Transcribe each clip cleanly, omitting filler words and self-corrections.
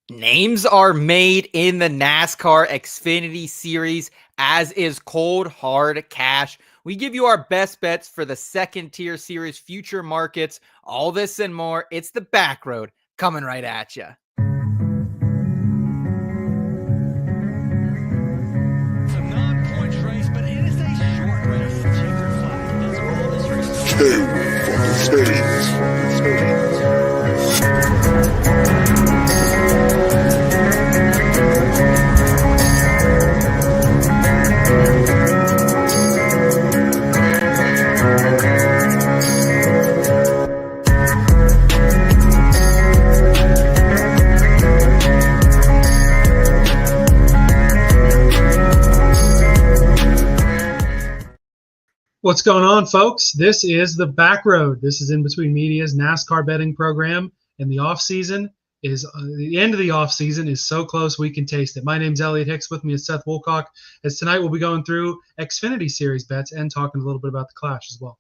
Names are made in the NASCAR Xfinity Series, as is cold, hard cash. We give you our best bets for the second tier series future markets, all this and more. It's the Backroad coming right at you. It's a non-points race, but it is a short race. Checker flag. That's all this race is. What's going on, folks? This is the Backroad. This is In Between Media's NASCAR betting program, and the off season is the end of the off season is so close we can taste it. My name's Elliot Hicks. With me is Seth Woolcock. As tonight we'll be going through Xfinity Series bets and talking a little bit about the Clash as well.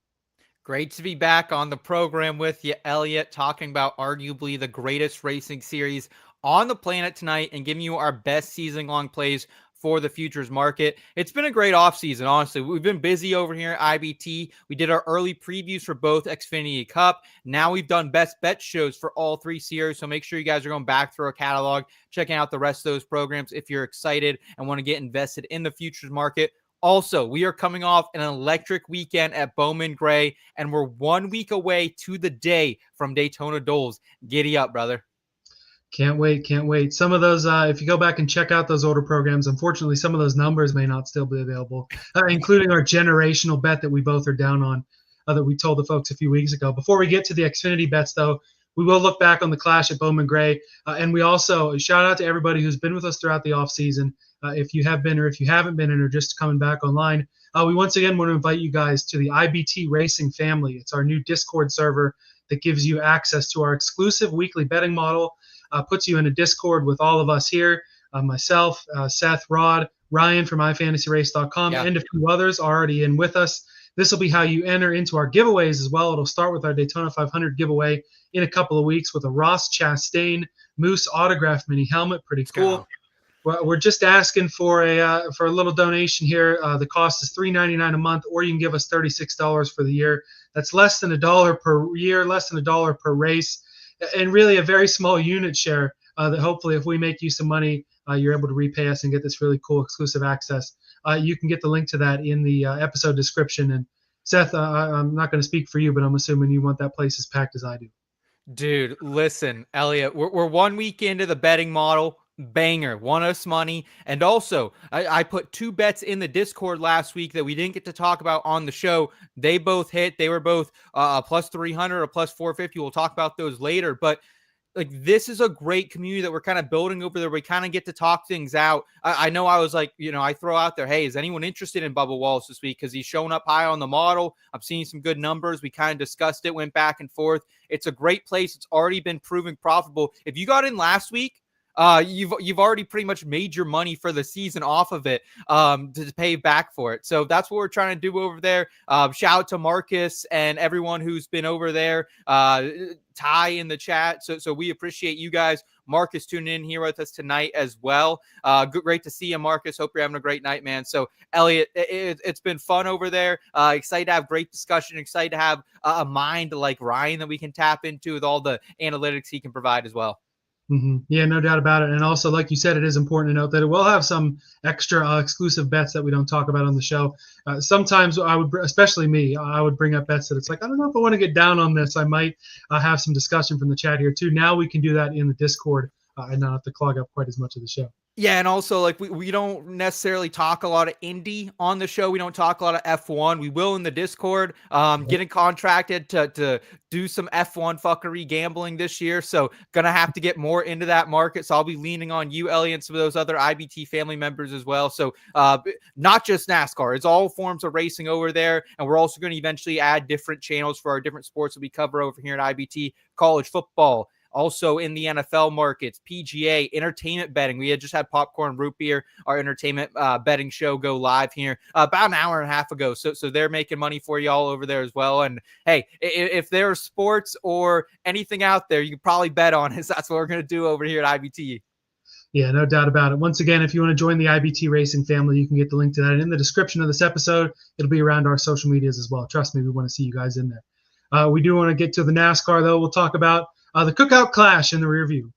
Great to be back on the program with you, Elliot, talking about arguably the greatest racing series on the planet tonight and giving you our best season-long plays for the futures market. It's been a great offseason, honestly. We've been busy over here at IBT. We did our early previews for both Xfinity Cup. Now we've done best bet shows for all three series, so make sure you guys are going back through our catalog, checking out the rest of those programs if you're excited and want to get invested in the futures market. Also, we are coming off an electric weekend at Bowman Gray, and we're 1 week away to the day from Daytona Doles. Giddy up, brother. Can't wait. Some of those, if you go back and check out those older programs, unfortunately, some of those numbers may not still be available, including our generational bet that we both are down on that we told the folks a few weeks ago. Before we get to the Xfinity bets, though, we will look back on the Clash at Bowman Gray. And we also shout out to everybody who's been with us throughout the offseason. If you have been or if you haven't been and are just coming back online, we once again want to invite you guys to the IBT Racing family. It's our new Discord server that gives you access to our exclusive weekly betting model. Puts you in a Discord with all of us here, myself, Seth, Rod, Ryan from iFantasyRace.com, and a few others already in with us. This will be how you enter into our giveaways as well. It'll start with our Daytona 500 giveaway in a couple of weeks with a Ross Chastain Moose autograph mini helmet. Pretty cool. Well, we're just asking for a little donation here. The cost is $3.99 a month, or you can give us $36 for the year. That's less than $1 per year, less than $1 per race. And really a very small unit share that hopefully if we make you some money, you're able to repay us and get this really cool exclusive access. You can get the link to that in the episode description. And Seth, I'm not going to speak for you, but I'm assuming you want that place as packed as I do. Dude, listen, Elliot, we're 1 week into the betting model. Banger, won us money. And also, I put two bets in the Discord last week that we didn't get to talk about on the show. They both hit. They were both a plus 300 or plus 450. We'll talk about those later. But like, this is a great community that we're kind of building over there. We kind of get to talk things out. I know I was like, I throw out there, hey, is anyone interested in Bubba Wallace this week? Because he's showing up high on the model. I'm seeing some good numbers. We kind of discussed it, went back and forth. It's a great place. It's already been proving profitable. If you got in last week, you've already pretty much made your money for the season off of it to pay back for it. So that's what we're trying to do over there. Shout out to Marcus and everyone who's been over there. Ty in the chat. So we appreciate you guys. Marcus tuning in here with us tonight as well. Great to see you, Marcus. Hope you're having a great night, man. So Elliot, it's been fun over there. Excited to have great discussion. Excited to have a mind like Ryan that we can tap into with all the analytics he can provide as well. Mm-hmm. Yeah, no doubt about it. And also, like you said, it is important to note that it will have some extra exclusive bets that we don't talk about on the show. Sometimes I would, especially me, I would bring up bets that it's like, I don't know if I want to get down on this. I might have some discussion from the chat here too. Now we can do that in the Discord and not have to clog up quite as much of the show. Yeah, and also, like, we don't necessarily talk a lot of Indy on the show. We don't talk a lot of F1. We will in the Discord. Getting contracted to do some F1 fuckery gambling this year, so gonna have to get more into that market. So I'll be leaning on you, Elliot, and some of those other IBT family members as well. So not just NASCAR. It's all forms of racing over there, and we're also going to eventually add different channels for our different sports that we cover over here at IBT. College football, also in the NFL markets, PGA, entertainment betting. We had just had Popcorn Root Beer, our entertainment betting show, go live here about an hour and a half ago. So they're making money for you all over there as well. And hey, if there's sports or anything out there, you can probably bet on us. That's what we're going to do over here at IBT. Yeah, no doubt about it. Once again, if you want to join the IBT Racing family, you can get the link to that in the description of this episode. It'll be around our social medias as well. Trust me, we want to see you guys in there. We do want to get to the NASCAR, though. We'll talk about the Cookout Clash in the rear view.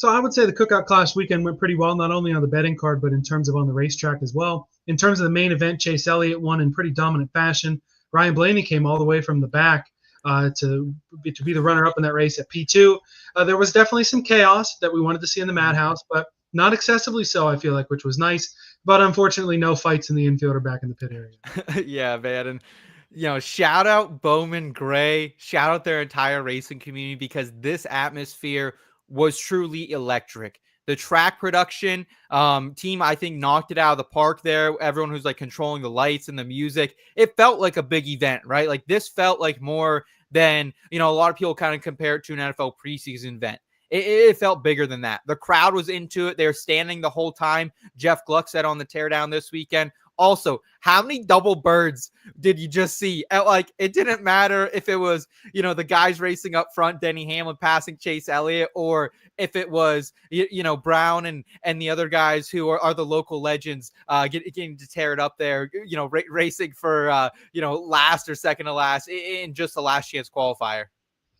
So I would say the Cookout Clash weekend went pretty well, not only on the betting card, but in terms of on the racetrack as well. In terms of the main event, Chase Elliott won in pretty dominant fashion. Ryan Blaney came all the way from the back to be the runner-up in that race at P2. There was definitely some chaos that we wanted to see in the Madhouse, but not excessively so, I feel like, which was nice. But unfortunately, no fights in the infield or back in the pit area. Yeah, man. And shout out Bowman Gray, shout out their entire racing community, because this atmosphere was truly electric. The track production team, I think, knocked it out of the park there. Everyone who's like controlling the lights and the music, it felt like a big event, right? Like this felt like more than, a lot of people kind of compare it to an NFL preseason event. It felt bigger than that. The crowd was into it. They were standing the whole time. Jeff Gluck said on the teardown this weekend. Also, how many double birds did you just see? Like, it didn't matter if it was, the guys racing up front, Denny Hamlin passing Chase Elliott, or if it was, Brown and the other guys who are the local legends getting to tear it up there, racing for, last or second to last in just the last chance qualifier.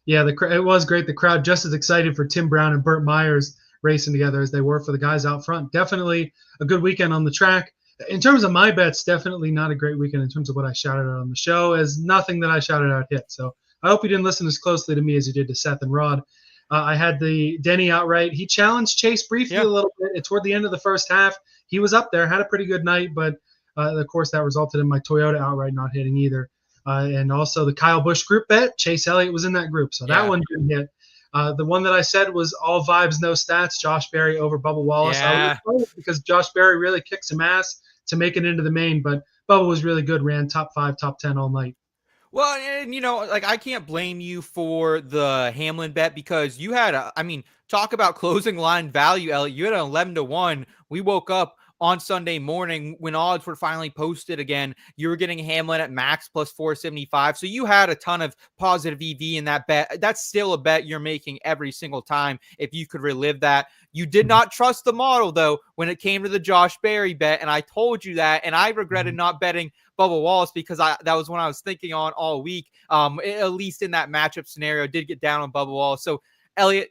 Yeah, it was great. The crowd just as excited for Tim Brown and Burt Myers racing together as they were for the guys out front. Definitely a good weekend on the track. In terms of my bets, definitely not a great weekend in terms of what I shouted out on the show, as nothing that I shouted out hit. So I hope you didn't listen as closely to me as you did to Seth and Rod. I had the Denny outright. He challenged Chase briefly a little bit toward the end of the first half. He was up there, had a pretty good night, but of course that resulted in my Toyota outright not hitting either. And also the Kyle Busch group bet, Chase Elliott was in that group, so that one didn't hit. The one that I said was all vibes, no stats, Josh Berry over Bubba Wallace. Yeah. I was because Josh Berry really kicked some ass to make it into the main, but Bubba was really good, ran top 5, top 10 all night. Well, and I can't blame you for the Hamlin bet, because you had talk about closing line value, Elliot. You had an 11-1. We woke up on Sunday morning when odds were finally posted again. You were getting Hamlin at max plus 475. So you had a ton of positive EV in that bet. That's still a bet you're making every single time if you could relive that. You did not trust the model, though, when it came to the Josh Berry bet, and I told you that, and I regretted not betting Bubba Wallace, because that was what I was thinking on all week, at least in that matchup scenario. Did get down on Bubba Wallace. So, Elliot,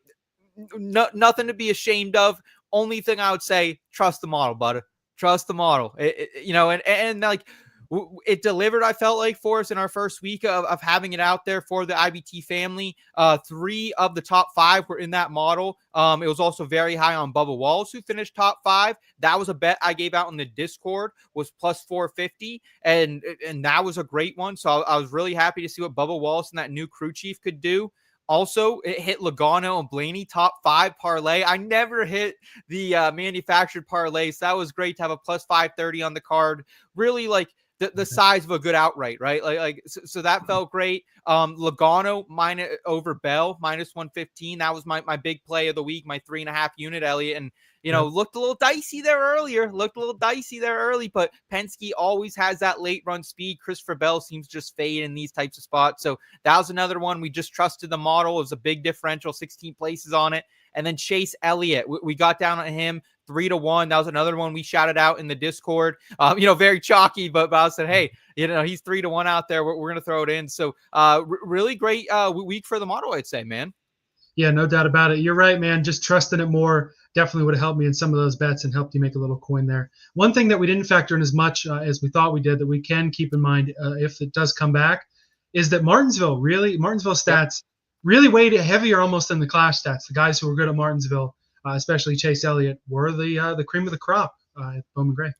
nothing to be ashamed of. Only thing I would say, trust the model, bud. Trust the model. And like it delivered, I felt like, for us in our first week of having it out there for the IBT family. 3 of the top 5 were in that model. It was also very high on Bubba Wallace, who finished top 5. That was a bet I gave out in the Discord, was plus 450, and that was a great one. So I was really happy to see what Bubba Wallace and that new crew chief could do. Also, it hit Logano and Blaney top 5 parlay. I never hit the manufactured parlay, so that was great to have a plus 530 on the card. Really, like the size of a good outright, right? So that felt great. Logano minus over Bell minus 115. That was my big play of the week, my 3.5 unit, Elliot. And looked a little dicey there earlier. But Penske always has that late run speed. Christopher Bell seems just fade in these types of spots. So that was another one. We just trusted the model. It was a big differential, 16 places on it. And then Chase Elliott, we got down on him 3-1. That was another one we shouted out in the Discord. Very chalky, but I said, hey, he's 3-1 out there. We're going to throw it in. So really great week for the model, I'd say, man. Yeah, no doubt about it. You're right, man. Just trusting it more definitely would have helped me in some of those bets and helped you make a little coin there. One thing that we didn't factor in as much as we thought we did that we can keep in mind if it does come back is that Martinsville stats really weighed heavier almost than the Clash stats. The guys who were good at Martinsville, especially Chase Elliott, were the cream of the crop at Bowman Gray.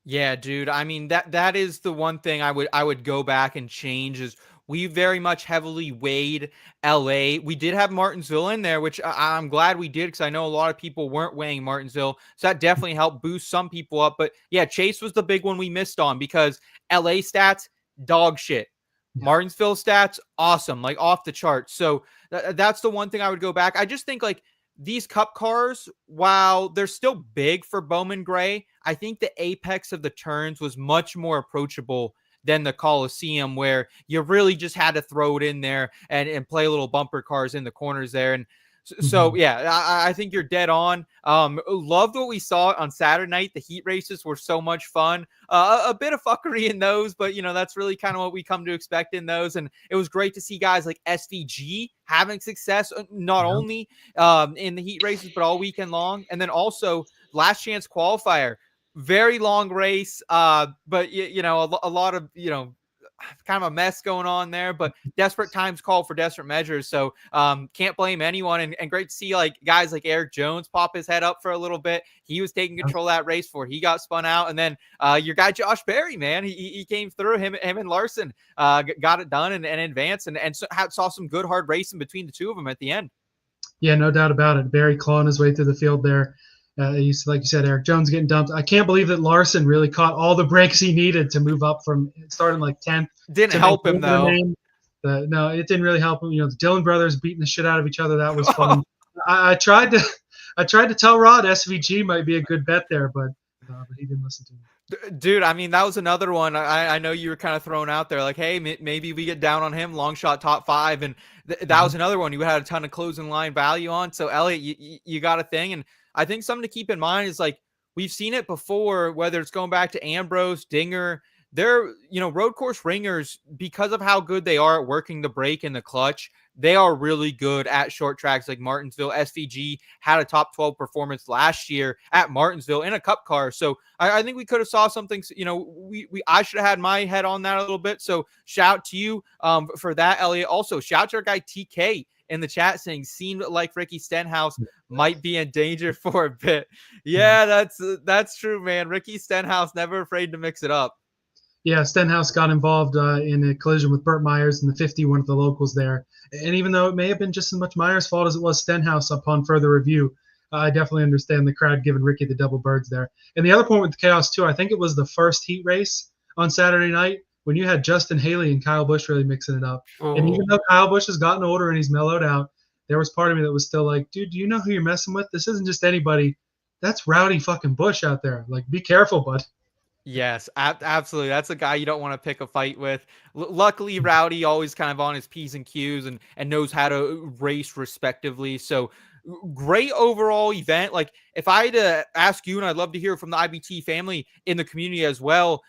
Yeah, dude. I mean, that is the one thing I would go back and change is we very much heavily weighed LA. We did have Martinsville in there, which I'm glad we did because I know a lot of people weren't weighing Martinsville. So that definitely helped boost some people up. But yeah, Chase was the big one we missed on because LA stats, dog shit. Martinsville stats, awesome, like off the charts. So that's the one thing I would go back. I just think like these Cup cars, while they're still big for Bowman Gray, I think the apex of the turns was much more approachable than the Coliseum, where you really just had to throw it in there and play little bumper cars in the corners there. And so, yeah, I think you're dead on. Loved what we saw on Saturday night. The heat races were so much fun. A bit of fuckery in those, but, that's really kind of what we come to expect in those. And it was great to see guys like SVG having success, not only in the heat races, but all weekend long. And then also last chance qualifier, very long race, but, a lot of, kind of a mess going on there, but desperate times call for desperate measures. So can't blame anyone. And great to see guys like Eric Jones pop his head up for a little bit. He was taking control of that race before he got spun out. And then your guy Josh Berry, man, he came through. Him and Larson got it done and advanced and saw some good hard racing between the two of them at the end. Yeah, no doubt about it. Berry clawing his way through the field there. Like you said, Eric Jones getting dumped. I can't believe that Larson really caught all the breaks he needed to move up from starting 10th. Didn't help him though. No, it didn't really help him. The Dillon brothers beating the shit out of each other. That was fun. I tried to tell Rod SVG might be a good bet there, but he didn't listen to me. Dude, I mean, that was another one. I know you were kind of thrown out there hey, maybe we get down on him, long shot top 5. And that was another one you had a ton of closing line value on. So Elliot, you got a thing. And I think something to keep in mind is we've seen it before, whether it's going back to Ambrose, Dinger, they're, road course ringers, because of how good they are at working the brake and the clutch. They are really good at short tracks like Martinsville. SVG had a top 12 performance last year at Martinsville in a Cup car. So I think we could have saw something, I should have had my head on that a little bit. So shout to you for that, Elliot. Also, shout to our guy TK in the chat saying seemed like Ricky Stenhouse might be in danger for a bit. Yeah, that's true, man. Ricky Stenhouse never afraid to mix it up. Yeah, Stenhouse got involved in a collision with Burt Myers in the 50, one of the locals there. And even though it may have been just as much Myers' fault as it was Stenhouse upon further review, I definitely understand the crowd giving Ricky the double birds there. And the other point with the chaos, too, I think it was the first heat race on Saturday night when you had Justin Haley and Kyle Busch really mixing it up. Oh. And even though Kyle Busch has gotten older and he's mellowed out, there was part of me that was still like, dude, do you know who you're messing with? This isn't just anybody. That's Rowdy fucking Busch out there. Be careful, bud. Yes, absolutely. That's a guy you don't want to pick a fight with. Luckily, Rowdy always kind of on his P's and Q's and knows how to race respectively. So great overall event. If I had to ask you, and I'd love to hear from the IBT family in the community as well,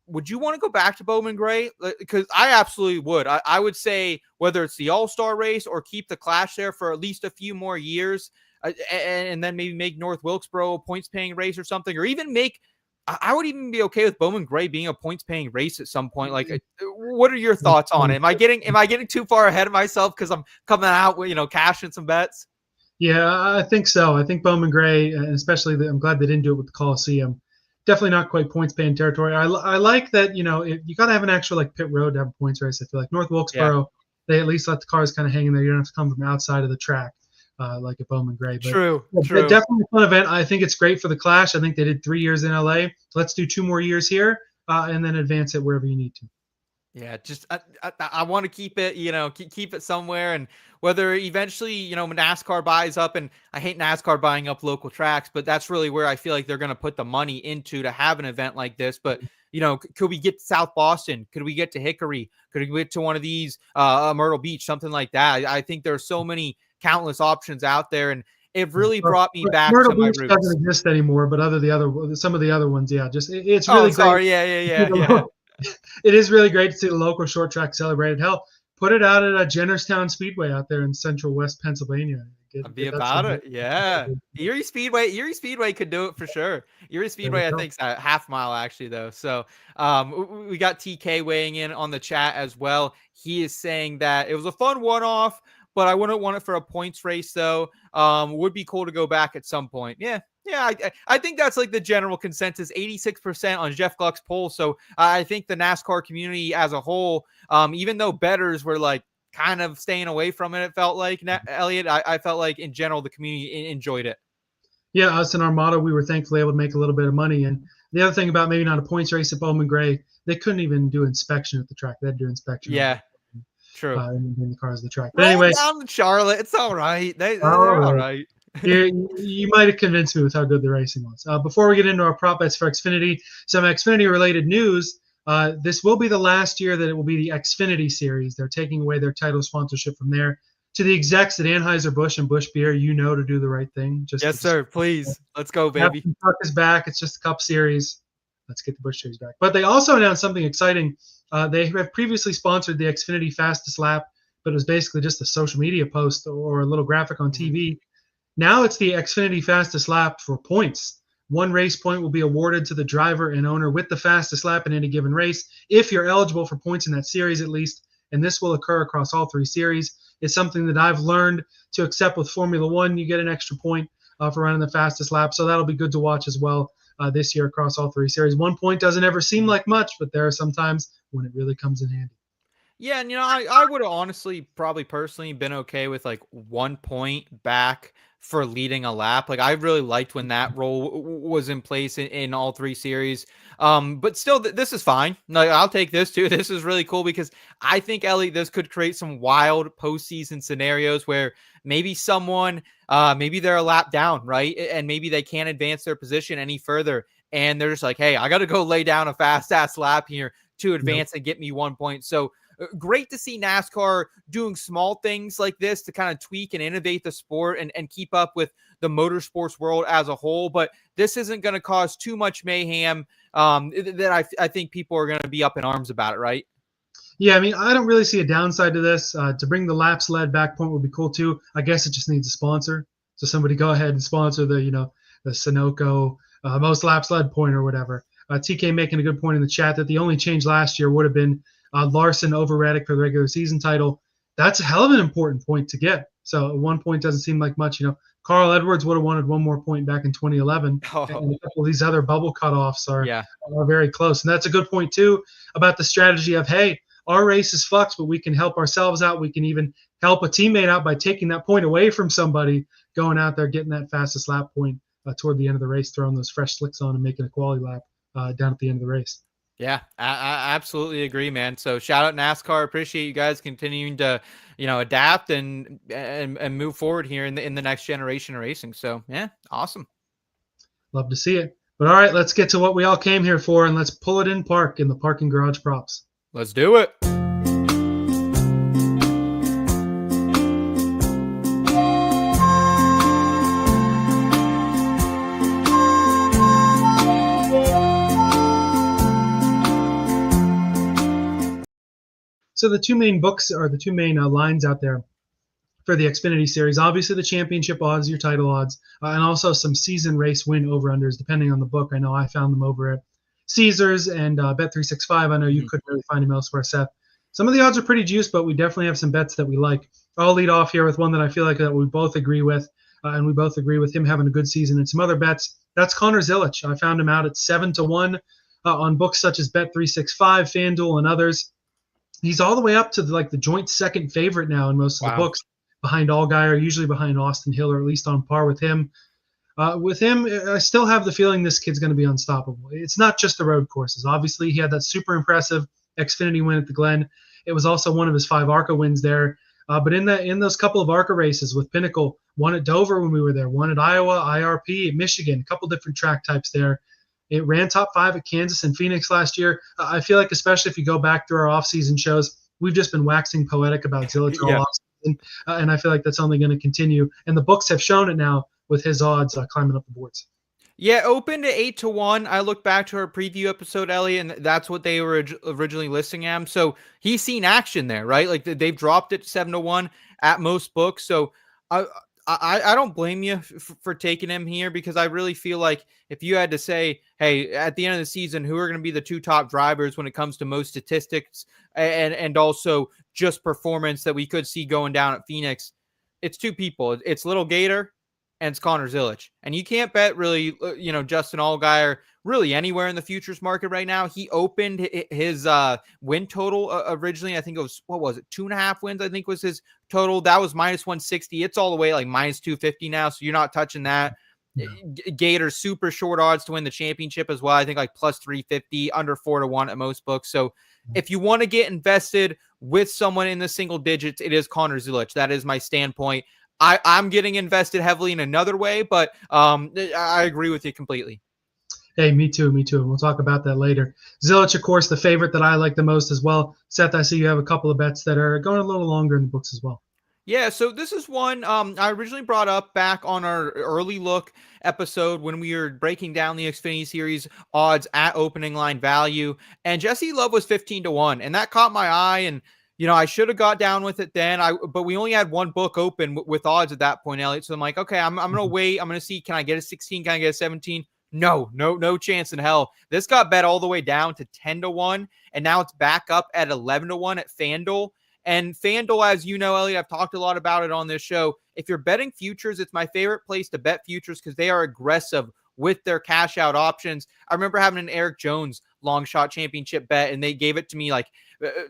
would you want to go back to Bowman Gray? Because I absolutely would. I would say whether it's the All-Star race or keep the Clash there for at least a few more years, and then maybe make North Wilkesboro a points-paying race or something, or even I would even be okay with Bowman Gray being a points-paying race at some point. What are your thoughts on it? Am I getting too far ahead of myself because I'm coming out with cashing some bets? Yeah, I think so. I think Bowman Gray, and especially I'm glad they didn't do it with the Coliseum. Definitely not quite points-paying territory. I like that. You got to have an actual pit road to have a points race. I feel like North Wilkesboro, they at least let the cars kind of hang in there. You don't have to come from outside of the track. Like a Bowman Gray. But true. Definitely a fun event. I think it's great for the Clash. I think they did 3 years in LA. Let's do 2 more years here and then advance it wherever you need to. Yeah, just I want to keep it, keep it somewhere. And whether eventually, NASCAR buys up, and I hate NASCAR buying up local tracks, but that's really where I feel like they're going to put the money into to have an event like this. But could we get to South Boston? Could we get to Hickory? Could we get to one of these Myrtle Beach, something like that? I think there are so many countless options out there, and it really brought me back Myrtle to my Beach roots. Doesn't exist anymore, but some of the other ones, yeah, just it's really great. Sorry, yeah. It is really great to see the local short track celebrated. Hell, put it out at Jennerstown Speedway out there in Central West Pennsylvania. I'd be about it. Yeah. Erie Speedway could do it for sure. Erie Speedway, I think, is a half mile actually, though. So we got TK weighing in on the chat as well. He is saying that it was a fun one-off, but I wouldn't want it for a points race, though. Would be cool to go back at some point. Yeah, I think that's the general consensus, 86% on Jeff Gluck's poll. So I think the NASCAR community as a whole, even though bettors were kind of staying away from it, it felt like, Elliot, I felt like in general the community enjoyed it. Yeah, us and our motto, we were thankfully able to make a little bit of money. And the other thing about maybe not a points race at Bowman Gray, they couldn't even do inspection at the track. They had to do inspection. Yeah. True. in the cars of the track. But Roll anyway, down to Charlotte. It's all right. They're all all right. right. You might have convinced me with how good the racing was. Before we get into our prop bets for Xfinity, some Xfinity related news. This will be the last year that it will be the Xfinity Series. They're taking away their title sponsorship from there. To the execs at Anheuser-Busch and Busch Beer, to do the right thing. Yes, sir. Please. Let's go, baby. Truck is back. It's just a Cup Series. Let's get the Busch Series back. But they also announced something exciting. They have previously sponsored the Xfinity Fastest Lap, but it was basically just a social media post or a little graphic on TV. Now it's the Xfinity Fastest Lap for points. One race point will be awarded to the driver and owner with the fastest lap in any given race, if you're eligible for points in that series at least, and this will occur across all 3 series. It's something that I've learned to accept with Formula One. You get an extra point for running the fastest lap, so that'll be good to watch as well this year across all 3 series. 1 point doesn't ever seem like much, but there are some times when it really comes in handy. Yeah, and I would have honestly probably personally been okay with like 1 point back for leading a lap. Like I really liked when that rule was in place in all 3 series. But still, this is fine. Like I'll take this too. This is really cool because I think, Ellie, this could create some wild postseason scenarios where maybe someone, maybe they're a lap down, right? And maybe they can't advance their position any further. And they're just like, hey, I got to go lay down a fast ass lap here to advance and get me 1 point. So great to see NASCAR doing small things like this to kind of tweak and innovate the sport and keep up with the motorsports world as a whole. But this isn't going to cause too much mayhem that I think people are going to be up in arms about it, right? Yeah, I mean, I don't really see a downside to this. To bring the laps led back point would be cool too. I guess it just needs a sponsor. So somebody go ahead and sponsor the Sunoco most laps led point or whatever. TK making a good point in the chat that the only change last year would have been Larson over Reddick for the regular season title. That's a hell of an important point to get. So 1 point doesn't seem like much. Carl Edwards would have wanted 1 more point back in 2011. Oh. And a couple of these other bubble cutoffs are very close. And that's a good point too about the strategy of, hey, our race is fucked, but we can help ourselves out. We can even help a teammate out by taking that point away from somebody, going out there, getting that fastest lap point toward the end of the race, throwing those fresh slicks on and making a quality lap down at the end of the race. Yeah, I absolutely agree, man. So shout out NASCAR. Appreciate you guys continuing to, adapt and move forward here in the next generation of racing. So yeah, awesome. Love to see it. But all right, let's get to what we all came here for, and let's pull it in park in the parking garage props. Let's do it. So the 2 main books or the 2 main lines out there for the Xfinity Series, obviously the championship odds, your title odds, and also some season race win over-unders, depending on the book. I know I found them over at Caesars and Bet365. I know you couldn't really find them elsewhere, Seth. Some of the odds are pretty juiced, but we definitely have some bets that we like. I'll lead off here with one that I feel like that we both agree with, and we both agree with him having a good season. And some other bets, that's Connor Zilisch. I found him out at 7-1 on books such as Bet365, FanDuel, and others. He's all the way up to the joint second favorite now in most of the books, behind Allgaier, usually behind Austin Hill, or at least on par with him. I still have the feeling this kid's going to be unstoppable. It's not just the road courses. Obviously, he had that super impressive Xfinity win at the Glen. It was also one of his 5 ARCA wins there. But in those couple of ARCA races with Pinnacle, one at Dover when we were there, one at Iowa, IRP, Michigan, a couple different track types there. It ran top 5 at Kansas and Phoenix last year. I feel like, especially if you go back through our off-season shows, we've just been waxing poetic about Zilisch all off-season, and I feel like that's only going to continue. And the books have shown it now with his odds climbing up the boards. Yeah, open to 8-1. I look back to our preview episode, Ellie, and that's what they were originally listing him. So he's seen action there, right? Like they've dropped it 7-1 at most books. So I don't blame you for taking him here, because I really feel like if you had to say, hey, at the end of the season, who are going to be the 2 top drivers when it comes to most statistics and also just performance that we could see going down at Phoenix, it's 2 people. It's Little Gator and it's Connor Zilisch. And you can't bet really, Justin Allgaier really anywhere in the futures market right now. He opened his win total originally. I think it was, 2.5 wins, I think was his total. That was -160. It's all the way like -250 now. So you're not touching that. Gators super short odds to win the championship as well. I think like plus 350, under 4-1 at most books. So if you want to get invested with someone in the single digits, it is Connor Zilisch. That is my standpoint. I'm getting invested heavily in another way, but I agree with you completely. Hey, me too. And we'll talk about that later. Zilisch, of course, the favorite that I like the most as well. Seth, I see you have a couple of bets that are going a little longer in the books as well. Yeah, so this is one I originally brought up back on our early look episode when we were breaking down the Xfinity Series odds at opening line value, and Jesse Love was 15-1, and that caught my eye. And I should have got down with it then. But we only had one book open with odds at that point, Elliot. So I'm like, okay, I'm gonna wait. I'm gonna see, can I get a 16? Can I get a 17? No chance in hell. This got bet all the way down to 10-1, and now it's back up at 11-1 at FanDuel. And FanDuel, as you know, Elliot, I've talked a lot about it on this show. If you're betting futures, it's my favorite place to bet futures because they are aggressive with their cash out options. I remember having an Eric Jones long shot championship bet, and they gave it to me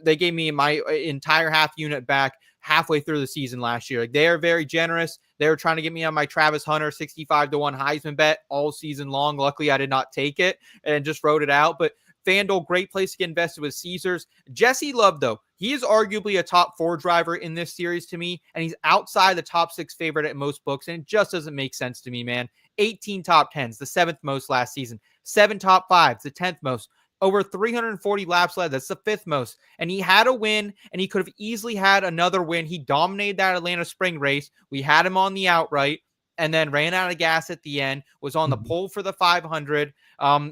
they gave me my entire half unit back halfway through the season last year. Like, they are very generous. They were trying to get me on my Travis Hunter 65-1 Heisman bet all season long. Luckily, I did not take it and just wrote it out. But FanDuel, great place to get invested with Caesars. Jesse Love, though, he is arguably a top 4 driver in this series to me, and he's outside the top 6 favorite at most books, and it just doesn't make sense to me, man. 18 top 10s, the 7th most last season. 7 top 5s, the 10th most. Over 340 laps led, that's the 5th most. And he had a win, and he could have easily had another win. He dominated that Atlanta spring race. We had him on the outright, and then ran out of gas at the end, was on the pole for the 500,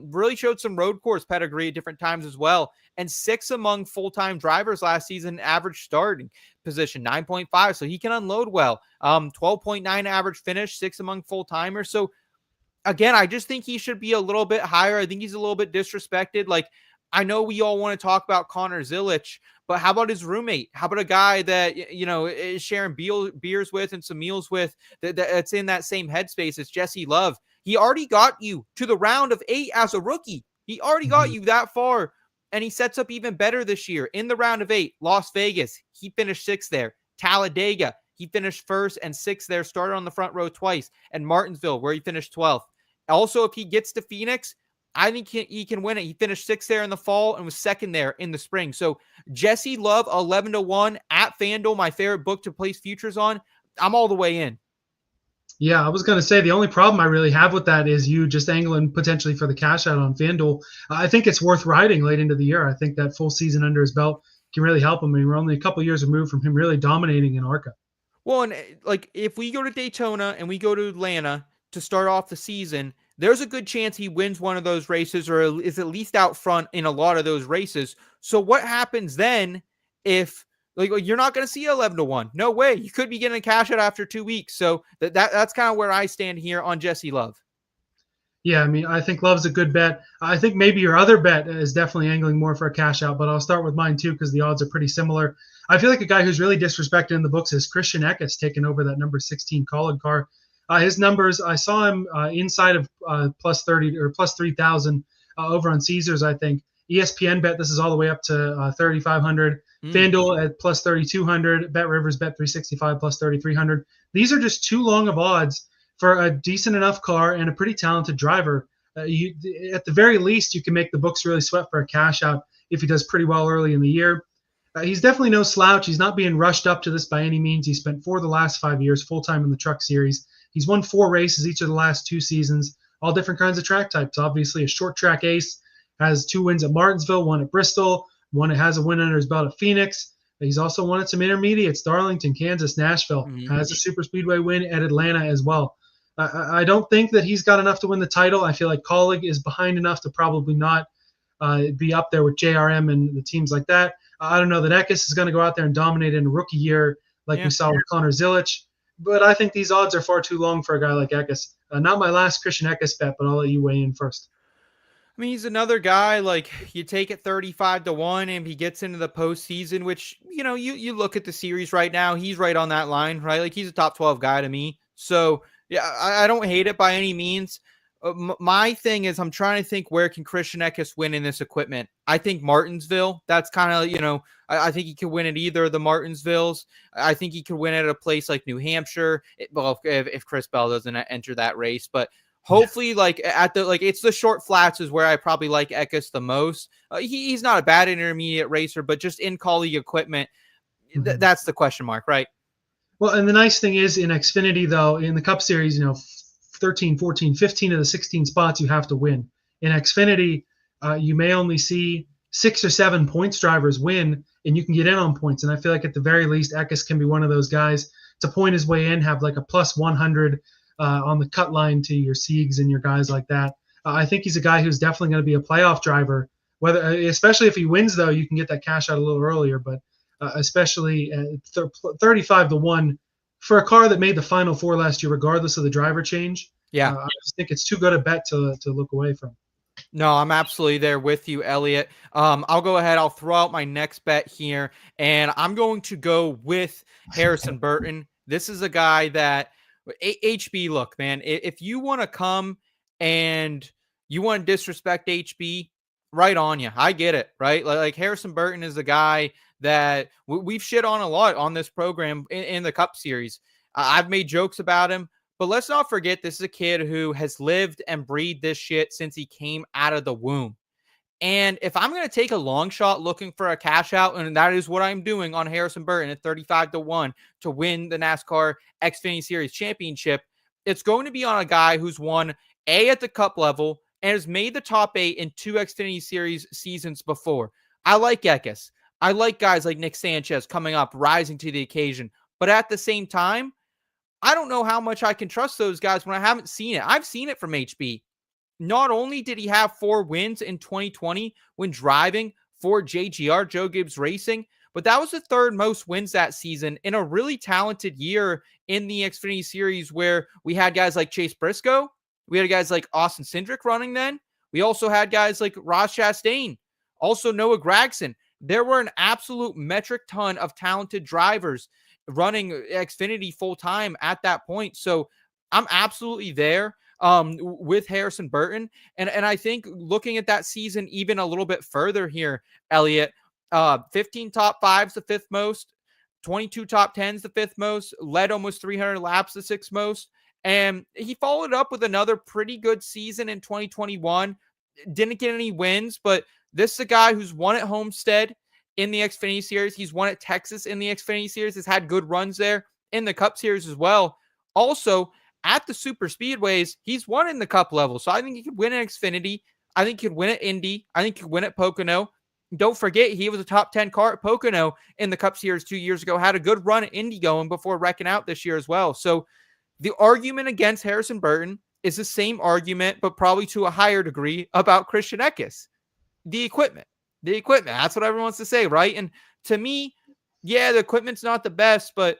really showed some road course pedigree at different times as well, and 6th among full-time drivers last season, average starting position, 9.5, so he can unload well, 12.9 average finish, 6th among full-timers. So again, I just think he should be a little bit higher. I think he's a little bit disrespected. Like, I know we all want to talk about Connor Zilisch, but how about his roommate? How about a guy that, is sharing beers with and some meals with that's in that same headspace as Jesse Love? He already got you to the round of 8 as a rookie. He already got you that far, and he sets up even better this year. In the round of 8, Las Vegas, he finished 6th there. Talladega, he finished 1st and 6th there, started on the front row twice. And Martinsville, where he finished 12th. Also, if he gets to Phoenix, I think he can win it. He finished 6th there in the fall and was 2nd there in the spring. So Jesse Love, 11-1 at FanDuel, my favorite book to place futures on. I'm all the way in. Yeah, I was going to say the only problem I really have with that is you just angling potentially for the cash out on FanDuel. I think it's worth riding late into the year. I think that full season under his belt can really help him. I mean, we're only a couple years removed from him really dominating in ARCA. Well, and like if we go to Daytona and we go to Atlanta to start off the season, there's a good chance he wins one of those races or is at least out front in a lot of those races. So what happens then if you're not going to see 11-1? No way. You could be getting a cash out after 2 weeks. So that's kind of where I stand here on Jesse Love. Yeah, I mean, I think Love's a good bet. I think maybe your other bet is definitely angling more for a cash out, but I'll start with mine too because the odds are pretty similar. I feel like a guy who's really disrespected in the books is Christian Eckes taking over that number 16 Collin car. His numbers, I saw him inside of plus 30 or plus 3,000 over on Caesars, I think. ESPNBet, this is all the way up to 3,500. FanDuel at plus 3,200. Bet Rivers, Bet 365 plus 3,300. These are just too long of odds for a decent enough car and a pretty talented driver. At the very least, you can make the books really sweat for a cash out if he does pretty well early in the year. He's definitely no slouch. He's not being rushed up to this by any means. He spent 4 of the last 5 years full-time in the Truck Series. He's won 4 races each of the last 2 seasons, all different kinds of track types. Obviously, a short track ace, has 2 wins at Martinsville, 1 at Bristol, has a win under his belt at Phoenix. He's also won at some intermediates, Darlington, Kansas, Nashville. Has a super speedway win at Atlanta as well. I don't think that he's got enough to win the title. I feel like Colleague is behind enough to probably not be up there with JRM and the teams like that. I don't know that Eckes is going to go out there and dominate in a rookie year like we saw with Connor Zilisch. But I think these odds are far too long for a guy like Eckes. Not my last Christian Eckes bet, but I'll let you weigh in first. I mean, he's another guy, like, you take it 35-1 and he gets into the postseason, which, you look at the series right now, he's right on that line, right? Like, he's a top 12 guy to me. So, yeah, I don't hate it by any means. My thing is I'm trying to think where can Christian Eckes win in this equipment. I think Martinsville. That's kind of, I think he could win at either of the Martinsvilles. I think he could win at a place like New Hampshire. Well, if Chris Bell doesn't enter that race, but hopefully it's the short flats is where I probably like Eckes the most. He's not a bad intermediate racer, but just in colleague equipment, that's the question mark, right? Well, and the nice thing is in Xfinity, though, in the Cup Series, 13, 14, 15 of the 16 spots you have to win. In Xfinity, you may only see 6 or 7 points drivers win, and you can get in on points. And I feel like at the very least, Eckes can be one of those guys to point his way in, have like a plus 100 on the cut line to your Siegs and your guys like that. I think he's a guy who's definitely going to be a playoff driver. Especially if he wins, though, you can get that cash out a little earlier. But especially 35-1 for a car that made the Final Four last year, regardless of the driver change. Yeah, I just think it's too good a bet to look away from. No, I'm absolutely there with you, Elliot. I'll go ahead. I'll throw out my next bet here, and I'm going to go with Harrison Burton. This is a guy that HB. Look, man, if you want to come and you want to disrespect HB, right on you. I get it, right? Like Harrison Burton is a guy that we've shit on a lot on this program in the Cup Series. I've made jokes about him, but let's not forget this is a kid who has lived and breathed this shit since he came out of the womb. And if I'm going to take a long shot looking for a cash out, and that is what I'm doing on Harrison Burton at 35-1 to win the NASCAR Xfinity Series Championship, it's going to be on a guy who's won A at the Cup level and has made the top 8 in 2 Xfinity Series seasons before. I like Eckes. I like guys like Nick Sanchez coming up, rising to the occasion. But at the same time, I don't know how much I can trust those guys when I haven't seen it. I've seen it from HB. Not only did he have 4 wins in 2020 when driving for JGR, Joe Gibbs Racing, but that was the 3rd most wins that season in a really talented year in the Xfinity Series where we had guys like Chase Briscoe. We had guys like Austin Cindric running then. We also had guys like Ross Chastain, also Noah Gragson. There were an absolute metric ton of talented drivers running Xfinity full time at that point. So I'm absolutely there with Harrison Burton. And I think looking at that season even a little bit further here, Elliot, 15 top 5s, the 5th most, 22 top 10s, the 5th most, led almost 300 laps, the 6th most. And he followed up with another pretty good season in 2021. Didn't get any wins, but this is a guy who's won at Homestead in the Xfinity Series. He's won at Texas in the Xfinity Series. Has had good runs there in the Cup Series as well. Also, at the super speedways, he's won in the Cup level. So I think he could win at Xfinity. I think he could win at Indy. I think he could win at Pocono. Don't forget, he was a top 10 car at Pocono in the Cup Series 2 years ago. Had a good run at Indy going before wrecking out this year as well. So the argument against Harrison Burton is the same argument, but probably to a higher degree about Christian Eckes. The equipment. That's what everyone wants to say, right? And to me, yeah, the equipment's not the best, but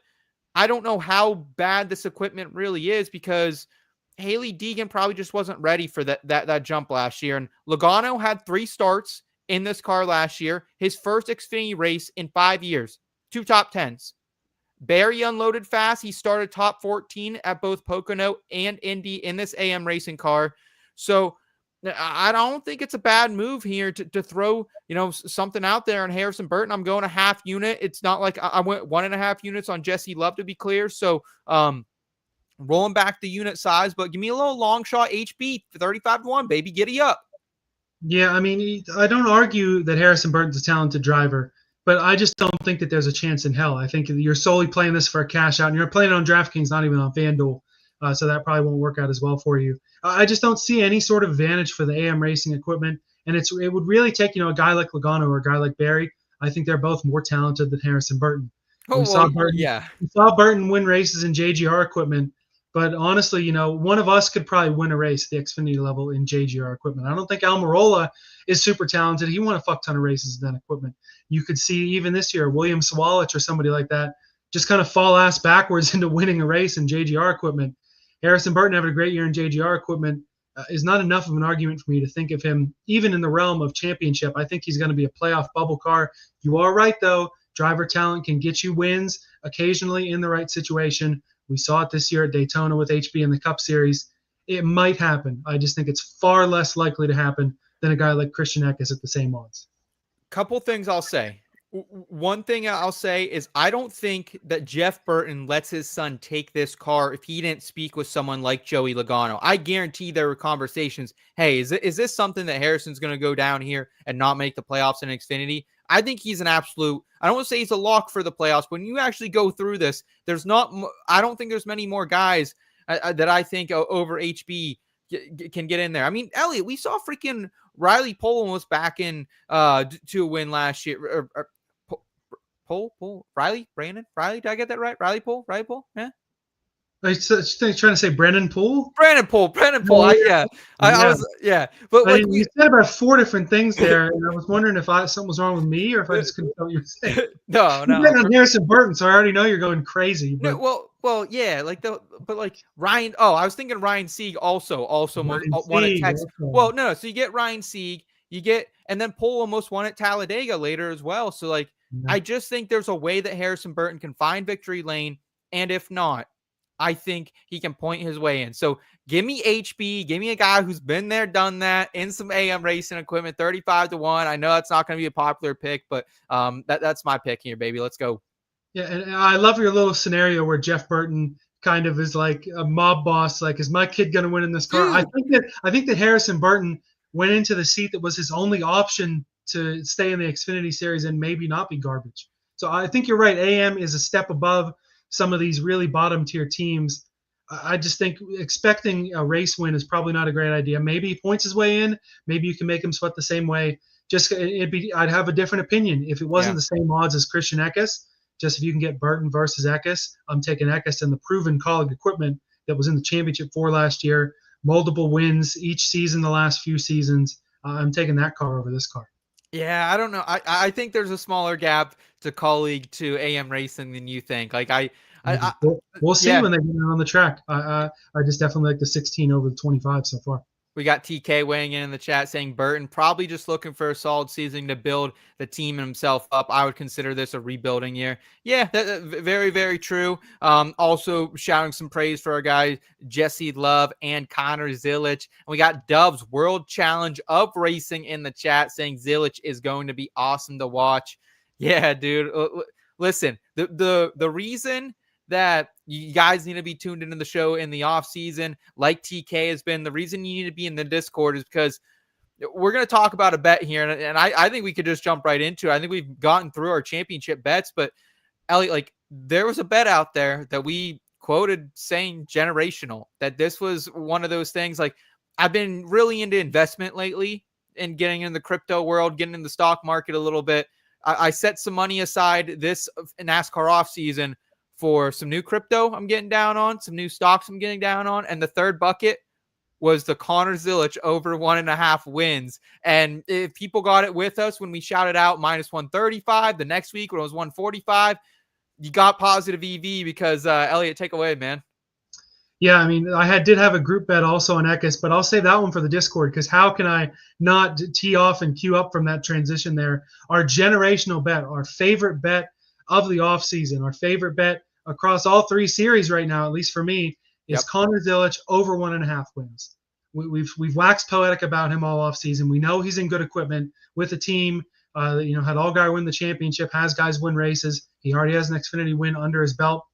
I don't know how bad this equipment really is because Haley Deegan probably just wasn't ready for that jump last year. And Logano had 3 starts in this car last year, his first Xfinity race in 5 years, 2 top 10s. Barry unloaded fast. He started top 14 at both Pocono and Indy in this AM racing car. So I don't think it's a bad move here to throw, something out there on Harrison Burton. I'm going a half unit. It's not like I went 1.5 units on Jesse Love, to be clear. So rolling back the unit size, but give me a little long shot HB 35-1, baby. Giddy up. Yeah, I mean, I don't argue that Harrison Burton's a talented driver, but I just don't think that there's a chance in hell. I think you're solely playing this for a cash out, and you're playing it on DraftKings, not even on FanDuel, so that probably won't work out as well for you. I just don't see any sort of advantage for the AM racing equipment, and it would really take a guy like Logano or a guy like Barry. I think they're both more talented than Harrison Burton. We saw Burton win races in JGR equipment, but honestly, one of us could probably win a race at the Xfinity level in JGR equipment. I don't think Almirola is super talented. He won a fuck ton of races in that equipment. You could see even this year, William Sawalich or somebody like that just kind of fall ass backwards into winning a race in JGR equipment. Harrison Burton having a great year in JGR equipment is not enough of an argument for me to think of him even in the realm of championship. I think he's going to be a playoff bubble car. You are right, though. Driver talent can get you wins occasionally in the right situation. We saw it this year at Daytona with HB in the Cup Series. It might happen. I just think it's far less likely to happen than a guy like Christian Eckes at the same odds. Couple things I'll say. One thing I'll say is I don't think that Jeff Burton lets his son take this car if he didn't speak with someone like Joey Logano. I guarantee there were conversations. Hey, is this something that Harrison's going to go down here and not make the playoffs in Xfinity? I think he's an absolute, I don't want to say he's a lock for the playoffs. When you actually go through this, I don't think there's many more guys that I think over HB can get in there. I mean, Elliot, we saw freaking Riley Pohl was back in to a win last year. Brandon Riley, did I get that right? Riley Pohl, yeah. Are you trying to say Brennan Poole? Brandon Pohl. Oh, Yeah. I was, yeah. But I like mean, you said about 4 different things there, and I was wondering if something was wrong with me or if I just couldn't tell what you were saying. no. You're betting on Harrison Burton, so I already know you're going crazy. But... No, well, yeah, but Ryan. Oh, I was thinking Ryan Sieg also won at Texas. Well, no. So you get Ryan Sieg, and then Pohl almost won at Talladega later as well. So like, I just think there's a way that Harrison Burton can find victory lane, and if not, I think he can point his way in. So give me HB, give me a guy who's been there, done that in some AM racing equipment, 35-1. I know it's not going to be a popular pick, but that's my pick here, baby. Let's go. Yeah, and I love your little scenario where Jeff Burton kind of is like a mob boss. Like, is my kid going to win in this car? I think that Harrison Burton went into the seat that was his only option to stay in the Xfinity Series and maybe not be garbage. So I think you're right. AM is a step above some of these really bottom tier teams. I just think expecting a race win is probably not a great idea. Maybe he points his way in. Maybe you can make him sweat the same way. I'd have a different opinion if it wasn't the same odds as Christian Eckes. Just if you can get Burton versus Eckes, I'm taking Eckes and the proven Kaulig equipment that was in the championship for last year, multiple wins each season the last few seasons. I'm taking that car over this car. Yeah, I don't know. I think there's a smaller gap to Kaulig to AM racing than you think. Like we'll see when they get on the track. I just definitely like the 16 over the 25 so far. We got TK weighing in the chat saying Burton probably just looking for a solid season to build the team and himself up. I would consider this a rebuilding year. Yeah, very, very true. Also shouting some praise for our guys, Jesse Love and Connor Zilisch. And we got Dove's World Challenge of Racing in the chat saying Zilisch is going to be awesome to watch. Yeah, dude. Listen, the reason that you guys need to be tuned into the show in the off season, like TK has been, the reason you need to be in the Discord is because we're going to talk about a bet here. And I think we could just jump right into it. I think we've gotten through our championship bets, but Elliot, like there was a bet out there that we quoted saying generational, that this was one of those things. Like I've been really into investment lately and getting in the crypto world, getting in the stock market a little bit. I set some money aside this NASCAR off season for some new crypto I'm getting down on, some new stocks I'm getting down on. And the third bucket was the Connor Zilisch over 1.5 wins. And if people got it with us when we shouted out -135, the next week when it was 145, you got positive EV because Elliot, take away, man. Yeah, I mean, did have a group bet also on Eckes, but I'll save that one for the Discord because how can I not tee off and queue up from that transition there? Our generational bet, our favorite bet of the offseason, our favorite bet across all 3 series right now, at least for me, is Connor Zilisch over 1.5 wins. We've waxed poetic about him all offseason. We know he's in good equipment with a team. Had Allgaier win the championship, has guys win races. He already has an Xfinity win under his belt.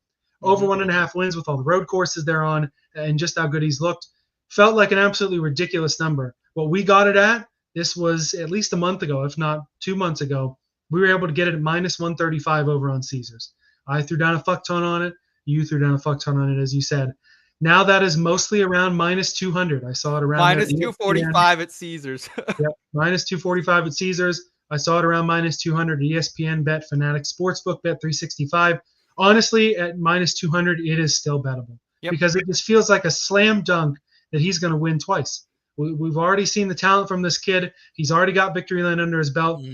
Over 1.5 wins with all the road courses they're on and just how good he's looked. Felt like an absolutely ridiculous number. What we got it at, this was at least a month ago, if not 2 months ago. We were able to get it at -135 over on Caesars. I threw down a fuck ton on it. You threw down a fuck ton on it, as you said. Now that is mostly around -200. I saw it around -245 at Caesars. Yep, -245 at Caesars. I saw it around -200 at ESPNBet, Fanatics Sportsbook, Bet 365. Honestly, at -200, it is still bettable because it just feels like a slam dunk that he's going to win twice. We've already seen the talent from this kid. He's already got victory lane under his belt.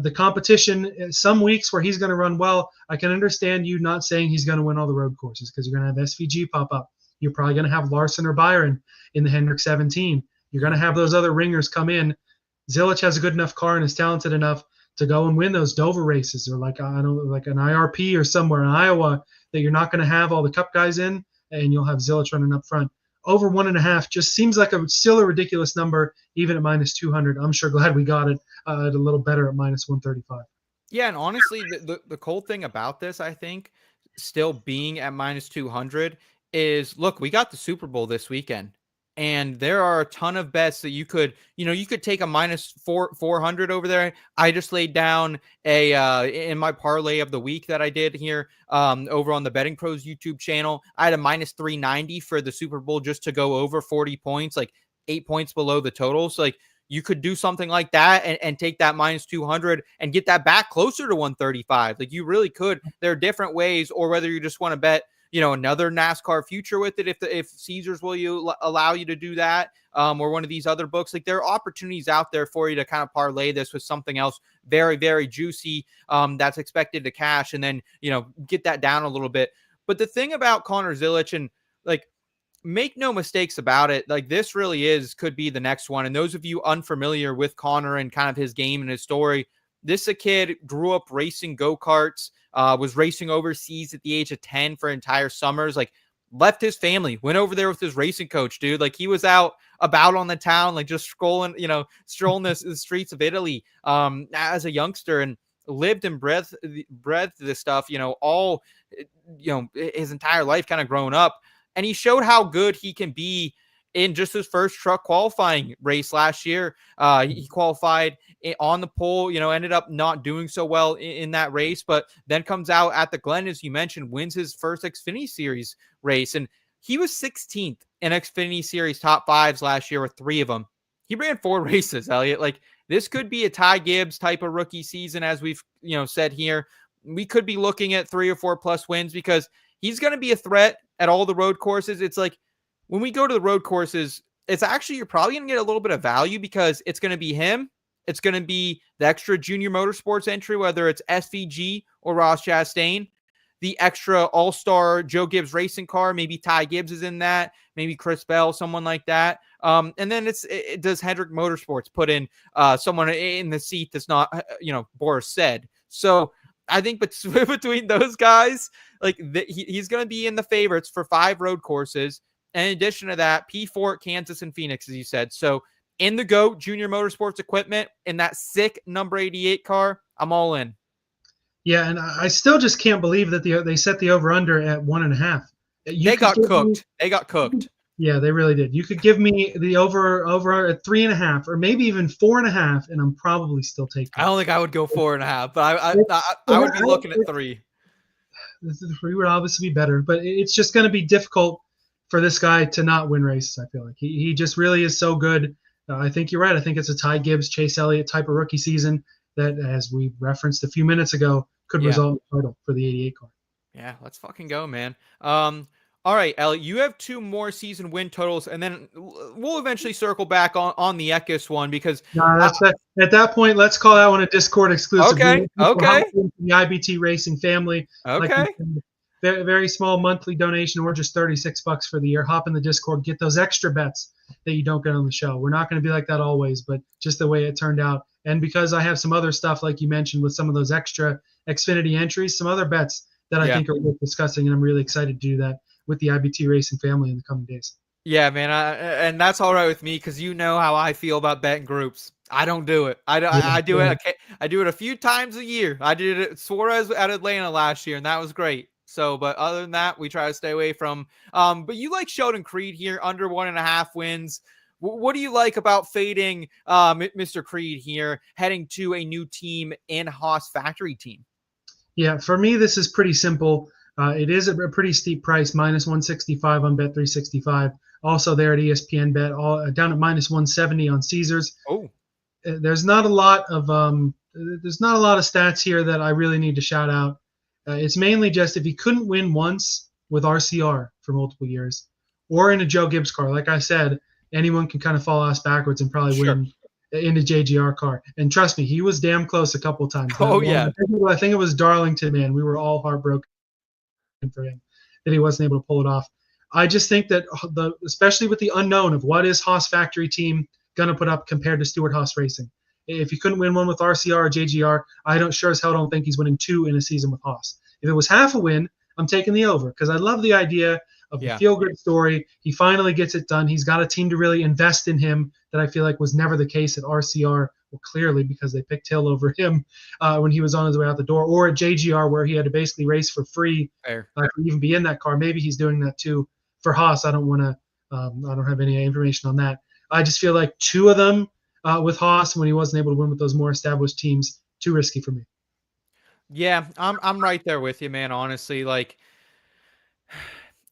The competition, some weeks where he's going to run well, I can understand you not saying he's going to win all the road courses because you're going to have SVG pop up. You're probably going to have Larson or Byron in the Hendrick 17. You're going to have those other ringers come in. Zilisch has a good enough car and is talented enough to go and win those Dover races or like an IRP or somewhere in Iowa that you're not going to have all the Cup guys in, and you'll have Zilisch running up front. over 1.5 just seems like still a ridiculous number, even at -200. I'm sure glad we got it at a little better at -135. Yeah, and honestly, the cool thing about this, I think, still being at -200 is, look, we got the Super Bowl this weekend, and there are a ton of bets that you could take a -400 over there. I just laid down in my parlay of the week that I did here over on the Betting Pros YouTube channel. I had a -390 for the Super Bowl just to go over 40 points, like 8 points below the total. So like, you could do something like that and take that -200 and get that back closer to 135. Like, you really could. There are different ways, or whether you just want to bet, another NASCAR future with it, if Caesars will allow you to do that, or one of these other books. Like, there are opportunities out there for you to kind of parlay this with something else very, very juicy that's expected to cash, and then get that down a little bit. But the thing about Connor Zilisch, and like, make no mistakes about it, like, this really could be the next one. And those of you unfamiliar with Connor and kind of his game and his story, this a kid grew up racing go-karts, was racing overseas at the age of 10 for entire summers, like, left his family, went over there with his racing coach, dude. Like, he was out about on the town, like, just strolling the streets of Italy as a youngster, and lived and breathed this stuff, all his entire life, kind of growing up. And he showed how good he can be in just his first truck qualifying race last year. He qualified on the pole, ended up not doing so well in that race, but then comes out at the Glen, as you mentioned, wins his first Xfinity Series race. And he was 16th in Xfinity Series top fives last year with 3 of them. He ran 4 races, Elliot. Like, this could be a Ty Gibbs type of rookie season, as we've said here. We could be looking at 3 or 4 plus wins, because he's going to be a threat at all the road courses. It's like, when we go to the road courses, it's actually, you're probably going to get a little bit of value, because it's going to be him. It's going to be the extra junior motorsports entry, whether it's SVG or Ross Chastain, the extra all-star Joe Gibbs racing car. Maybe Ty Gibbs is in that, maybe Chris Bell, someone like that. And then does Hendrick Motorsports put in someone in the seat that's not, Boris said. So I think between those guys, like, he's going to be in the favorites for 5 road courses. And in addition to that, P4, Kansas, and Phoenix, as you said. So in the GOAT Junior Motorsports equipment, in that sick number 88 car, I'm all in. Yeah, and I still just can't believe that they set the over-under at 1.5. They got cooked. Yeah, they really did. You could give me the over at 3.5, or maybe even 4.5, and I'm probably still taking it. I don't think I would go 4.5, but I would be looking at 3. The 3 would obviously be better, but it's just going to be difficult for this guy to not win races. I feel like he just really is so good. I think you're right. I think it's a Ty Gibbs, Chase Elliott type of rookie season that, as we referenced a few minutes ago, could result in a title for the 88 car. Yeah, let's fucking go, man. All right, Elliot, you have 2 more season win totals, and then we'll eventually circle back on the Eckes one, because at that point, let's call that one a Discord exclusive. Okay. The IBT Racing family. Okay. Like, very, very small monthly donation. We're just $36 for the year. Hop in the Discord, get those extra bets that you don't get on the show. We're not going to be like that always, but just the way it turned out. And because I have some other stuff, like you mentioned, with some of those extra Xfinity entries, some other bets that I think are worth discussing, and I'm really excited to do that with the IBT Racing family in the coming days. Yeah, man, and that's all right with me, because you know how I feel about betting groups. I don't do it. I do it. I do it a few times a year. I did it at Suarez at Atlanta last year, and that was great. So, but other than that, we try to stay away from. But you like Sheldon Creed here, under 1.5 wins. What do you like about fading Mr. Creed here, heading to a new team in Haas factory team? Yeah, for me, this is pretty simple. It is a pretty steep price, -165 on Bet365. Also there at ESPNBet, all down at -170 on Caesars. Oh, there's not a lot of stats here that I really need to shout out. It's mainly just, if he couldn't win once with RCR for multiple years, or in a Joe Gibbs car, like I said, anyone can kind of fall ass backwards and probably win in a JGR car. And trust me, he was damn close a couple of times. Yeah. I think it was Darlington, man. We were all heartbroken for him that he wasn't able to pull it off. I just think that especially with the unknown of what is Haas factory team going to put up compared to Stewart Haas Racing. If he couldn't win one with RCR or JGR, I sure as hell don't think he's winning 2 in a season with Haas. If it was half a win, I'm taking the over, because I love the idea of the Yeah. feel-good story. He finally gets it done. He's got a team to really invest in him that I feel like was never the case at RCR. Well, clearly because they picked Hill over him when he was on his way out the door, or at JGR where he had to basically race for free Fair. to even be in that car. Maybe he's doing that too for Haas. I don't have any information on that. I just feel like two of them with Haas when he wasn't able to win with those more established teams, too risky for me. Yeah, I'm right there with you, man. Honestly, like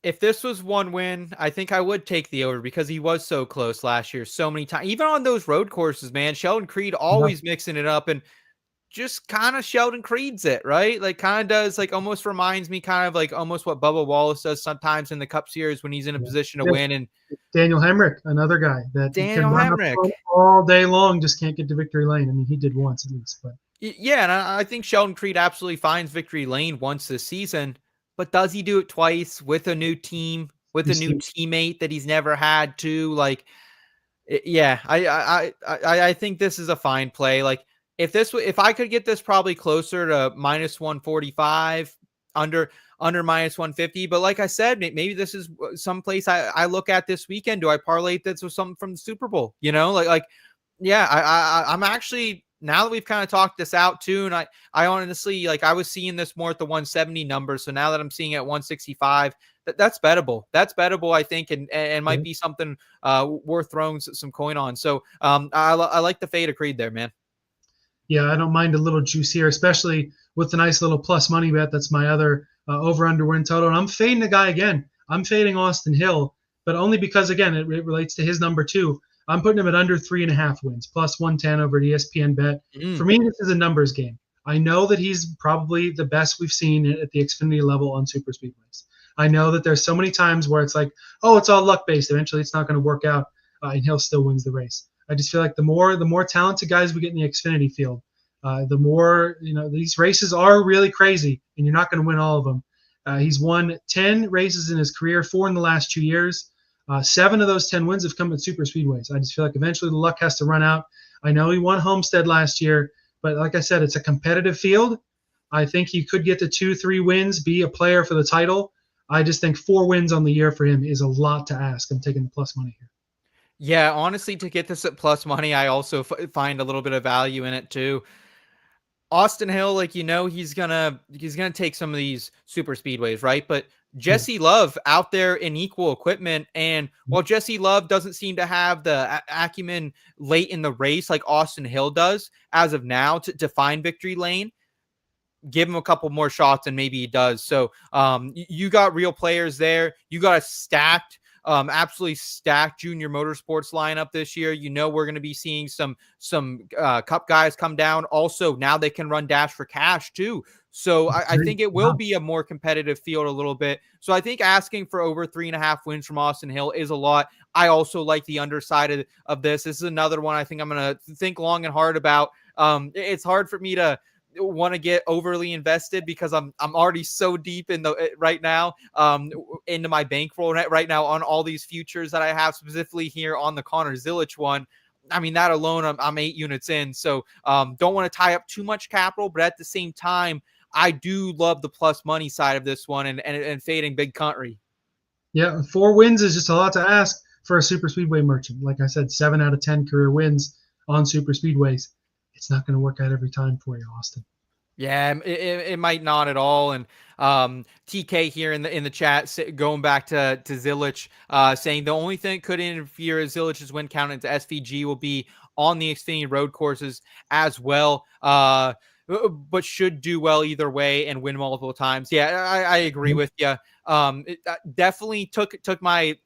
if this was one win, I think I would take the over because he was so close last year, so many times. Even on those road courses, man. Sheldon Creed always mixing it up and just kind of Sheldon Creed's it, right? Like kind of does like almost reminds me kind of like almost what Bubba Wallace does sometimes in the Cup Series when he's in a position to win. And Daniel Hemrick, another guy that Daniel can run Hemrick up all day long, just can't get to victory lane. I mean, he did once at least, but yeah, and I think Sheldon Creed absolutely finds victory lane once this season, but does he do it twice with a new team, with a new teammate that he's never had to? Like, yeah, I think this is a fine play. Like, if I could get this probably closer to minus 145, under minus 150, but like I said, maybe this is someplace I look at this weekend. Do I parlay this with something from the Super Bowl? You know, yeah, I'm actually. Now that we've kind of talked this out too, and I honestly, like I was seeing this more at the 170 number. So now that I'm seeing it at 165, that's bettable. That's bettable, I think, and might be something worth throwing some coin on. So I like the fade of Creed there, man. Yeah, I don't mind a little juice here, especially with the nice little plus money bet. That's my other over-under win total. And I'm fading the guy again. I'm fading Austin Hill, but only because, again, it relates to his number two. I'm putting him at under 3.5 wins, plus 110 over at ESPNBet. For me, this is a numbers game. I know that he's probably the best we've seen at the Xfinity level on super speedways. I know that there's so many times where it's like, oh, it's all luck-based. Eventually, it's not going to work out, and Hill still wins the race. I just feel like the more talented guys we get in the Xfinity field, the more, these races are really crazy, and you're not going to win all of them. He's won 10 races in his career, 4 in the last 2 years. 7 of those 10 wins have come at super speedways. I just feel like eventually the luck has to run out. I know he won Homestead last year, but like I said, it's a competitive field. I think he could get to 2-3 wins, be a player for the title. I just think 4 wins on the year for him is a lot to ask. I'm taking the plus money here. Yeah, honestly, to get this at plus money, I also find a little bit of value in it too. Austin Hill, like, he's gonna take some of these super speedways, right? But Jesse Love out there in equal equipment, and while Jesse Love doesn't seem to have the acumen late in the race like Austin Hill does as of now to find victory lane, give him a couple more shots and maybe he does. So you got real players there. You got a stacked, absolutely stacked junior motorsports lineup this year. We're going to be seeing some Cup guys come down. Also, now they can run Dash for Cash too. So I think it will be a more competitive field a little bit. So I think asking for over 3.5 wins from Austin Hill is a lot. I also like the underside of this. This is another one I think I'm going to think long and hard about. It's hard for me to want to get overly invested because I'm already so deep in right now into my bankroll right now on all these futures that I have, specifically here on the Connor Zilisch one. I mean, that alone, I'm 8 units in. So don't want to tie up too much capital, but at the same time, I do love the plus money side of this one and fading Big Country. Yeah, 4 wins is just a lot to ask for a super speedway merchant. Like I said, 7 out of 10 career wins on super speedways. It's not going to work out every time for you, Austin. Yeah, it might not at all. And TK here in the chat going back to Zilisch, saying the only thing that could interfere with Zilich's win count into SVG will be on the Xfinity road courses as well. But should do well either way and win multiple times. Yeah, I agree with you. It definitely took my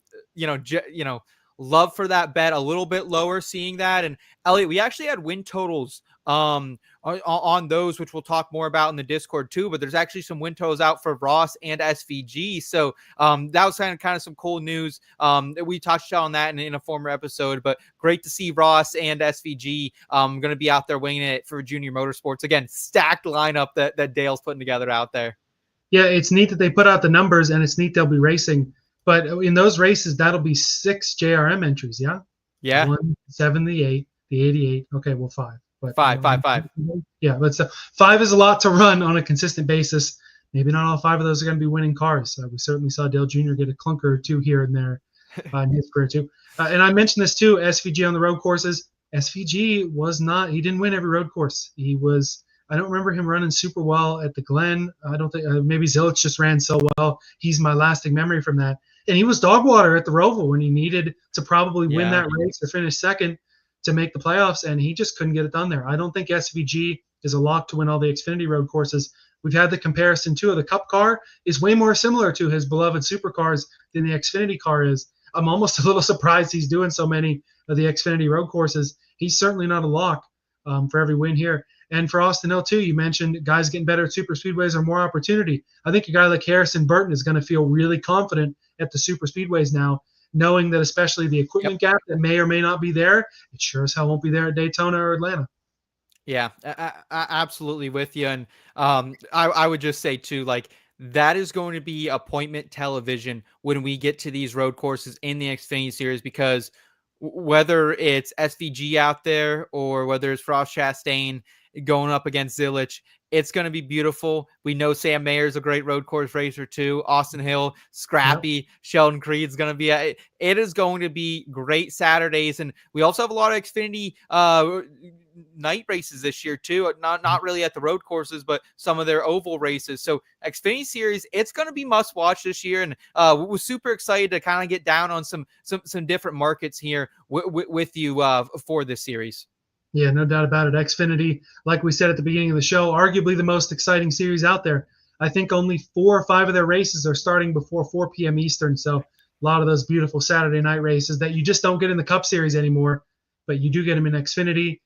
love for that bet a little bit lower seeing that. And Elliot, we actually had win totals on those, which we'll talk more about in the Discord too, but there's actually some win totals out for Ross and SVG. So that was kind of some cool news. We touched on that in a former episode, but great to see Ross and SVG going to be out there winging it for Junior Motorsports. Again, stacked lineup that Dale's putting together out there. Yeah, it's neat that they put out the numbers, and it's neat they'll be racing. But in those races, that'll be 6 JRM entries, yeah? Yeah. 1, 7, the 8, the 88. Okay, well, 5. But, five. Yeah, but 5 is a lot to run on a consistent basis. maybe not all 5 of those are going to be winning cars. We certainly saw Dale Jr. get a clunker or 2 here and there in his career too. And I mentioned this too, SVG on the road courses. SVG he didn't win every road course. I don't remember him running super well at the Glen. I don't think, maybe Zilisch just ran so well. He's my lasting memory from that. And he was dog water at the Roval when he needed to probably win that race or finish second to make the playoffs, and he just couldn't get it done there. I don't think SVG is a lock to win all the Xfinity road courses. We've had the comparison too of the Cup car is way more similar to his beloved supercars than the Xfinity car is. I'm almost a little surprised he's doing so many of the Xfinity road courses. He's certainly not a lock for every win here. And for Austin Hill, too, you mentioned guys getting better at super speedways or more opportunity. I think a guy like Harrison Burton is going to feel really confident at the super speedways now, knowing that especially the equipment gap that may or may not be there, it sure as hell won't be there at Daytona or Atlanta. Yeah, I absolutely with you. And I would just say, too, like, that is going to be appointment television when we get to these road courses in the Xfinity Series, because whether it's SVG out there or whether it's Frost Chastain going up against Zilisch, it's going to be beautiful. We know Sam Mayer's a great road course racer too. Austin Hill, scrappy. Yep. Sheldon Creed's going to be it is going to be great Saturdays. And we also have a lot of Xfinity night races this year too. Not really at the road courses, but some of their oval races. So Xfinity Series, it's going to be must watch this year. And we're super excited to kind of get down on some different markets here with you for this series. Yeah, no doubt about it. Xfinity, like we said at the beginning of the show, arguably the most exciting series out there. I think only 4 or 5 of their races are starting before 4 p.m. Eastern. So a lot of those beautiful Saturday night races that you just don't get in the Cup Series anymore, but you do get them in Xfinity.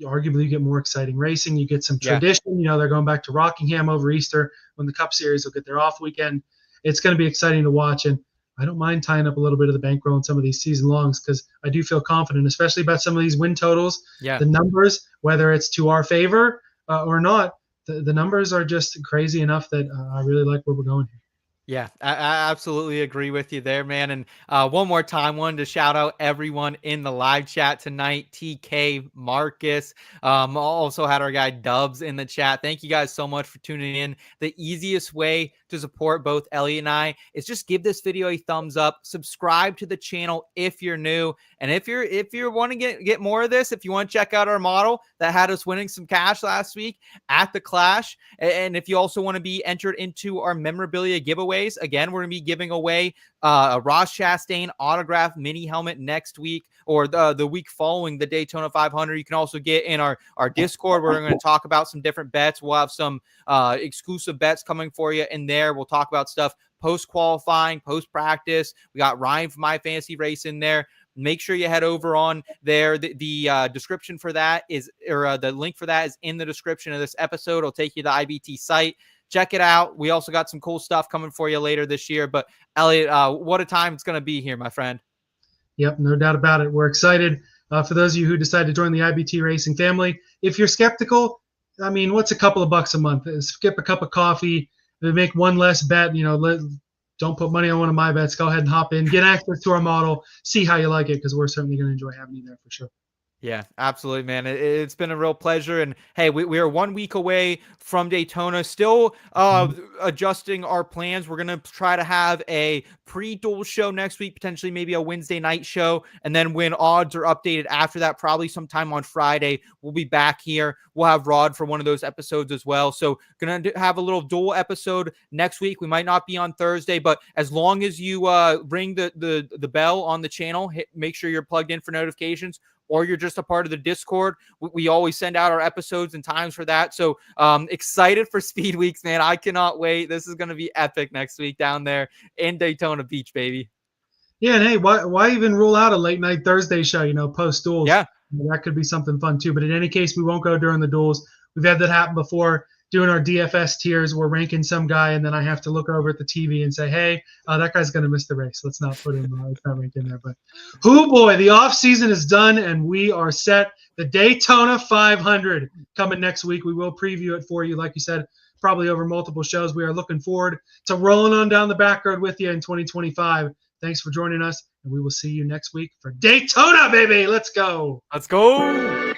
Arguably, you get more exciting racing. You get some tradition. You know, they're going back to Rockingham over Easter when the Cup Series will get their off weekend. It's going to be exciting to watch. And I don't mind tying up a little bit of the bankroll in some of these season longs because I do feel confident, especially about some of these win totals. Yeah. The numbers, whether it's to our favor or not, the numbers are just crazy enough that I really like where we're going here. Yeah, I absolutely agree with you there, man. And one more time, wanted to shout out everyone in the live chat tonight. TK, Marcus, also had our guy Dubs in the chat. Thank you guys so much for tuning in. The easiest way to support both Elliot and I is just give this video a thumbs up, subscribe to the channel if you're new, and if you want to get more of this, if you want to check out our model that had us winning some cash last week at the Clash, and if you also want to be entered into our memorabilia giveaways, again, we're going to be giving away a Ross Chastain autographed mini helmet next week, or the week following the Daytona 500. You can also get in our Discord. We're going to talk about some different bets. We'll have some exclusive bets coming for you in there. We'll talk about stuff post-qualifying, post-practice. We got Ryan from My Fantasy Race in there. Make sure you head over on there. The description for that is, or the link for that is in the description of this episode. It'll take you to the IBT site. Check it out. We also got some cool stuff coming for you later this year. But Elliot, what a time it's going to be here, my friend. Yep, no doubt about it. We're excited. For those of you who decide to join the IBT Racing family, if you're skeptical, I mean, what's a couple of bucks a month? Skip a cup of coffee, make one less bet. You know, don't put money on one of my bets. Go ahead and hop in, get access to our model, see how you like it, because we're certainly going to enjoy having you there for sure. Yeah, absolutely, man. It's been a real pleasure. And hey, we are 1 week away from Daytona, still adjusting our plans. We're going to try to have a pre-duel show next week, potentially maybe a Wednesday night show. And then when odds are updated after that, probably sometime on Friday, we'll be back here. We'll have Rod for one of those episodes as well. So going to have a little dual episode next week. We might not be on Thursday, but as long as you ring the bell on the channel, make sure you're plugged in for notifications, or you're just a part of the Discord. We always send out our episodes and times for that. So excited for Speed Weeks, man. I cannot wait. This is going to be epic next week down there in Daytona Beach, baby. Yeah, and hey, why even rule out a late night Thursday show, you know, post duels? Yeah. That could be something fun too. But in any case, we won't go during the duels. We've had that happen before. Doing our DFS tiers, we're ranking some guy, and then I have to look over at the TV and say, hey, that guy's going to miss the race. Let's not put him let's not rank in there. But, boy, the off season is done, and we are set. The Daytona 500 coming next week. We will preview it for you, like you said, probably over multiple shows. We are looking forward to rolling on down the back road with you in 2025. Thanks for joining us, and we will see you next week for Daytona, baby. Let's go. Let's go.